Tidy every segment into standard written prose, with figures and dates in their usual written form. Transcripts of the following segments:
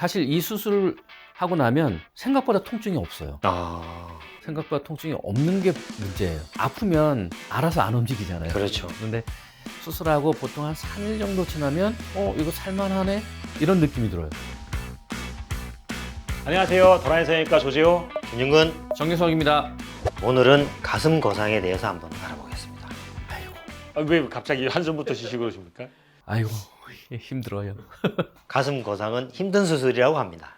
사실 이 수술을 하고 나면 생각보다 통증이 없어요. 아, 생각보다 통증이 없는 게 문제예요. 아프면 알아서 안 움직이잖아요. 그렇죠. 그런데 수술하고 보통 한 3일 정도 지나면 이거 살만하네? 이런 느낌이 들어요. 안녕하세요. 도라니 성형외과 조재호. 김윤근, 정유석입니다. 오늘은 가슴 거상에 대해서 한번 알아보겠습니다. 아이고, 왜 갑자기 한숨부터 쉬시고 그러십니까? 아이고 힘들어요. 가슴 거상은 힘든 수술이라고 합니다.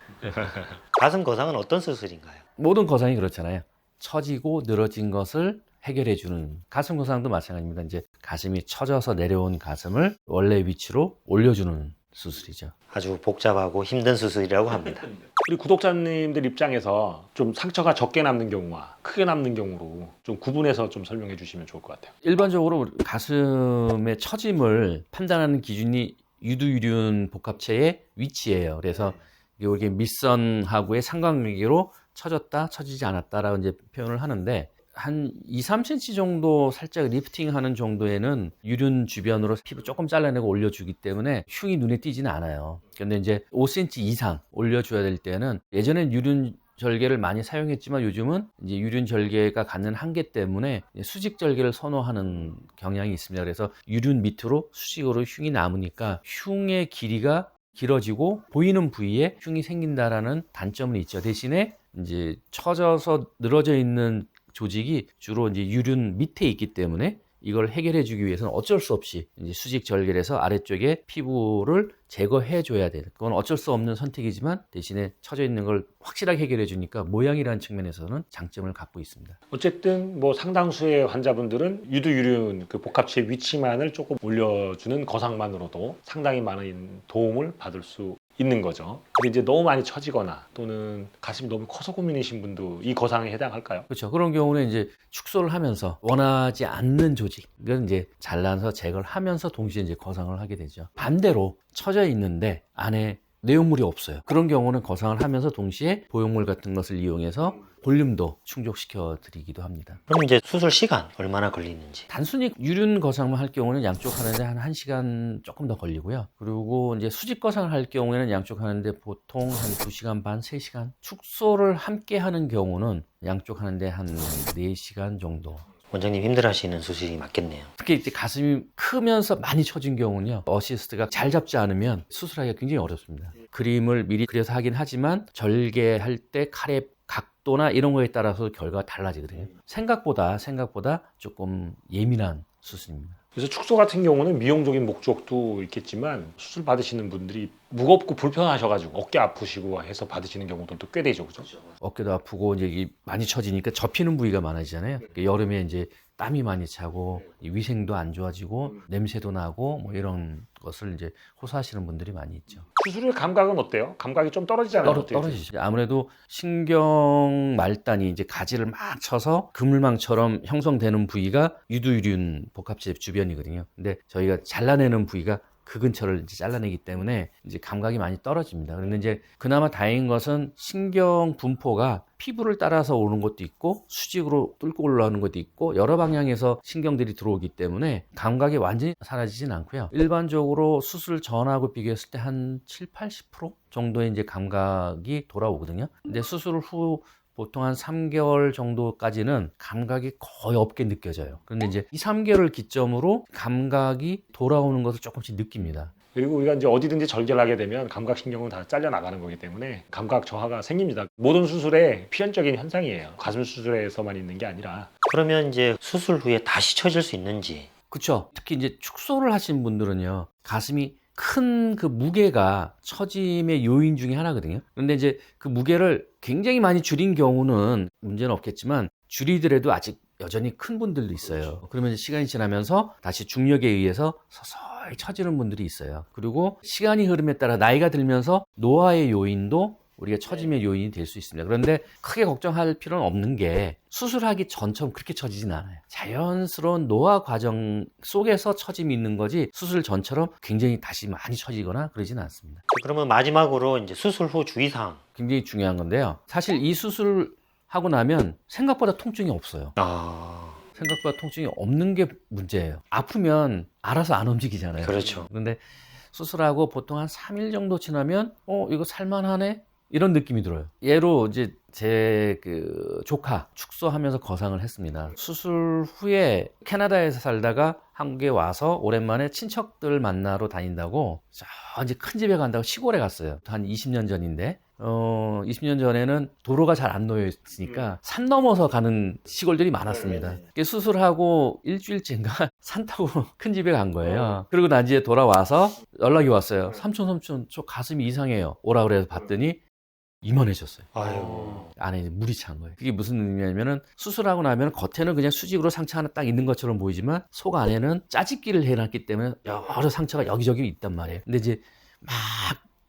가슴 거상은 어떤 수술인가요? 모든 거상이 그렇잖아요. 처지고 늘어진 것을 해결해주는 가슴 거상도 마찬가지입니다. 이제 가슴이 처져서 내려온 가슴을 원래 위치로 올려주는 수술이죠. 아주 복잡하고 힘든 수술이라고 합니다. 우리 구독자님들 입장에서 좀 상처가 적게 남는 경우와 크게 남는 경우로 좀 구분해서 좀 설명해 주시면 좋을 것 같아요. 일반적으로 가슴의 처짐을 판단하는 기준이 유두유륜 복합체의 위치예요. 그래서 이게 밑선하고의 상관관계로 처졌다, 처지지 않았다라고 이제 표현을 하는데, 한 2, 3cm 정도 살짝 리프팅하는 정도에는 유륜 주변으로 피부 조금 잘라내고 올려주기 때문에 흉이 눈에 띄지는 않아요. 근데 이제 5cm 이상 올려줘야 될 때는, 예전엔 유륜 절개를 많이 사용했지만 요즘은 이제 유륜 절개가 갖는 한계 때문에 수직 절개를 선호하는 경향이 있습니다. 그래서 유륜 밑으로 수직으로 흉이 남으니까 흉의 길이가 길어지고 보이는 부위에 흉이 생긴다라는 단점은 있죠. 대신에 이제 처져서 늘어져 있는 조직이 주로 이제 유륜 밑에 있기 때문에 이걸 해결해 주기 위해서는 어쩔 수 없이 이제 수직 절개를 해서 아래쪽에 피부를 제거해 줘야 돼요. 그건 어쩔 수 없는 선택이지만 대신에 처져 있는 걸 확실하게 해결해 주니까 모양이라는 측면에서는 장점을 갖고 있습니다. 어쨌든 뭐 상당수의 환자분들은 유두유륜 그 복합체 위치만을 조금 올려주는 거상만으로도 상당히 많은 도움을 받을 수 있는 거죠. 근데 이제 너무 많이 처지거나 또는 가슴이 너무 커서 고민이신 분도 이 거상에 해당할까요? 그렇죠. 그런 경우는 이제 축소를 하면서 원하지 않는 조직은 이제 잘라서 제거를 하면서 동시에 이제 거상을 하게 되죠. 반대로 처져 있는데 안에 내용물이 없어요. 그런 경우는 거상을 하면서 동시에 보형물 같은 것을 이용해서 볼륨도 충족시켜 드리기도 합니다. 그럼 이제 수술 시간 얼마나 걸리는지. 단순히 유륜 거상만 할 경우는 양쪽 하는데 한 1시간 조금 더 걸리고요. 그리고 이제 수직 거상을 할 경우에는 양쪽 하는데 보통 한 2시간 반, 3시간. 축소를 함께 하는 경우는 양쪽 하는데 한 4시간 정도. 원장님 힘들어하시는 수술이 맞겠네요. 특히 이제 가슴이 크면서 많이 처진 경우는요, 어시스트가 잘 잡지 않으면 수술하기가 굉장히 어렵습니다. 그림을 미리 그려서 하긴 하지만 절개할 때 칼의 각도나 이런 거에 따라서 결과가 달라지거든요. 생각보다 조금 예민한 수술입니다. 그래서 축소 같은 경우는 미용적인 목적도 있겠지만 수술 받으시는 분들이 무겁고 불편하셔가지고 어깨 아프시고 해서 받으시는 경우도 꽤 되죠, 그죠? 어깨도 아프고 이제 이게 많이 처지니까 접히는 부위가 많아지잖아요. 여름에 이제 땀이 많이 차고 위생도 안 좋아지고 냄새도 나고 뭐 이런 것을 이제 호소하시는 분들이 많이 있죠. 수술 후 감각은 어때요? 감각이 좀 떨어지잖아요. 떨어지죠. 아무래도 신경 말단이 이제 가지를 막 쳐서 그물망처럼 형성되는 부위가 유두유륜 복합체 주변이거든요. 근데 저희가 잘라내는 부위가 그 근처를 이제 잘라내기 때문에 이제 감각이 많이 떨어집니다. 그런데 이제 그나마 다행인 것은 신경 분포가 피부를 따라서 오는 것도 있고 수직으로 뚫고 올라오는 것도 있고 여러 방향에서 신경들이 들어오기 때문에 감각이 완전히 사라지진 않고요. 일반적으로 수술 전하고 비교했을 때 한 7, 80% 정도의 이제 감각이 돌아오거든요. 근데 수술 후 보통 한 3개월 정도까지는 감각이 거의 없게 느껴져요. 그런데 이제 이 3개월을 기점으로 감각이 돌아오는 것을 조금씩 느낍니다. 그리고 우리가 이제 어디든지 절개를 하게 되면 감각신경은 다 잘려 나가는 거기 때문에 감각 저하가 생깁니다. 모든 수술의 필연적인 현상이에요. 가슴 수술에서만 있는 게 아니라. 그러면 이제 수술 후에 다시 처질 수 있는지. 그렇죠. 특히 이제 축소를 하신 분들은요, 가슴이 큰 그 무게가 처짐의 요인 중에 하나거든요. 그런데 이제 그 무게를 굉장히 많이 줄인 경우는 문제는 없겠지만 줄이더라도 아직 여전히 큰 분들도 있어요. 그러면 이제 시간이 지나면서 다시 중력에 의해서 서서히 처지는 분들이 있어요. 그리고 시간이 흐름에 따라 나이가 들면서 노화의 요인도 우리가 처짐의 요인이 될 수 있습니다. 그런데 크게 걱정할 필요는 없는 게 수술하기 전처럼 그렇게 처지진 않아요. 자연스러운 노화 과정 속에서 처짐이 있는 거지 수술 전처럼 굉장히 다시 많이 처지거나 그러지는 않습니다. 그러면 마지막으로 이제 수술 후 주의사항. 굉장히 중요한 건데요. 사실 이 수술을 하고 나면 생각보다 통증이 없어요. 생각보다 통증이 없는 게 문제예요. 아프면 알아서 안 움직이잖아요. 그렇죠. 그런데 수술하고 보통 한 3일 정도 지나면 이거 살만하네? 이런 느낌이 들어요. 예로 이제 제 그 조카 축소하면서 거상을 했습니다. 수술 후에 캐나다에서 살다가 한국에 와서 오랜만에 친척들 만나러 다닌다고 이제 큰 집에 간다고 시골에 갔어요. 한 20년 전인데 20년 전에는 도로가 잘 안 놓여 있으니까 산 넘어서 가는 시골들이 많았습니다. 수술하고 일주일째인가 산 타고 큰 집에 간 거예요. 그리고 난 이제 돌아와서 연락이 왔어요. 삼촌 저 가슴이 이상해요. 오라 그래서 봤더니 이만해졌어요. 아유. 안에 물이 찬 거예요. 그게 무슨 의미냐면은 수술하고 나면 겉에는 그냥 수직으로 상처 하나 딱 있는 것처럼 보이지만 속 안에는 짜집기를 해놨기 때문에 여러 상처가 여기저기 있단 말이에요. 근데 이제 막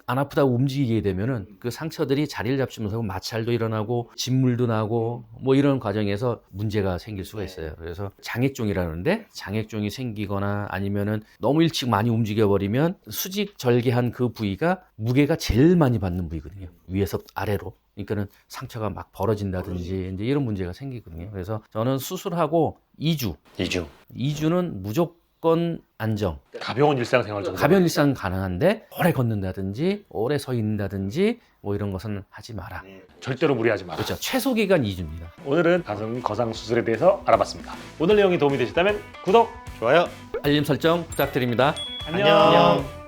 안 아프다고 움직이게 되면은 그 상처들이 자리를 잡히면서 마찰도 일어나고 진물도 나고 뭐 이런 과정에서 문제가 생길 수가 있어요. 그래서 장액종이라는데 장액종이 생기거나 아니면은 너무 일찍 많이 움직여 버리면 수직 절개한 그 부위가 무게가 제일 많이 받는 부위거든요. 위에서 아래로. 그러니까는 상처가 막 벌어진다든지 이제 이런 문제가 생기거든요. 그래서 저는 수술하고 2주는 무조건 안정. 가벼운 일상생활 정도. 가벼운 일상 가능한데 오래 걷는다든지 오래 서 있는다든지 뭐 이런 것은 하지 마라. 절대로 무리하지 마라. 그렇죠. 최소 기간 2주입니다. 오늘은 가슴 거상 수술에 대해서 알아봤습니다. 오늘 내용이 도움이 되셨다면 구독, 좋아요. 알림 설정 부탁드립니다. 안녕. 안녕.